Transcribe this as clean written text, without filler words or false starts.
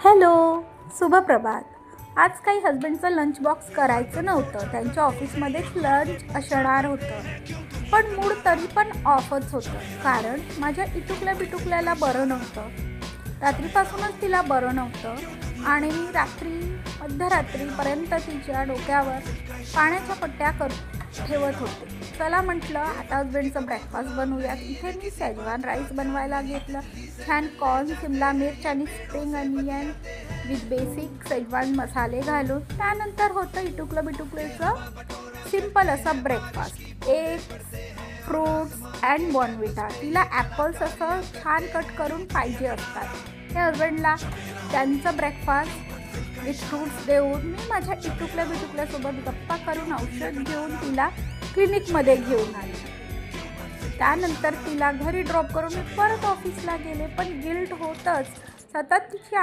Hello, शुभप्रभात. आज काही हजबंडचं lunch box करायचं नव्हतं. त्यांच्या ऑफिसमध्येच लंच असणार होतं. पण मूड तरी पण ऑफच होतं, कारण माझ्या इटुकल्या बिटुकल्याला बरं नव्हतं. रात्रीपासूनच तिला बरं नव्हतं आणि मध्यरात्रीपर्यंत तिच्या डोक्यावर पाण्याच्या पट्ट्या ठेवत होते. चला म्हटलं आता हजबंडचं ब्रेकफास्ट बनवूयात. इथे मी शेजवान राईस बनवायला घेतलं. छान कॉर्न, शिमला मिर्च आणि spring onion with basic Schezwan मसाले घालून. त्यानंतर होतं इटुकलं बिटुकलेचं सिम्पल असा breakfast, eggs, fruits and Bournvita. तिला ॲपल्स असं छान कट करून पाहिजे असतात. हे हजबंडला त्यांचं ब्रेकफास्ट विथ फ्रूट्स देऊन मी माझ्या इटुकल्या बिटुकल्यासोबत गप्पा करून औषध घेऊन तिला क्लिनिकमध्ये घेऊन आले. त्यानंतर तिला घरी ड्रॉप करून मी परत ऑफिसला गेले. पण गिल्ट होतंच, सतत तिची